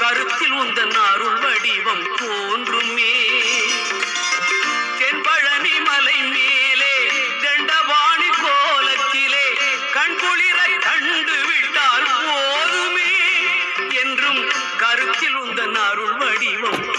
கருத்தில் உந்தன் அருள் வடிவம் தோன்றுமே. தென்பழனி மலை மேலே தண்டபாணி கோலத்திலே கண்குளிர கண்டு விட்டால் போதுமே. என்றும் கருத்தில் உந்தன் அருள் வடிவம்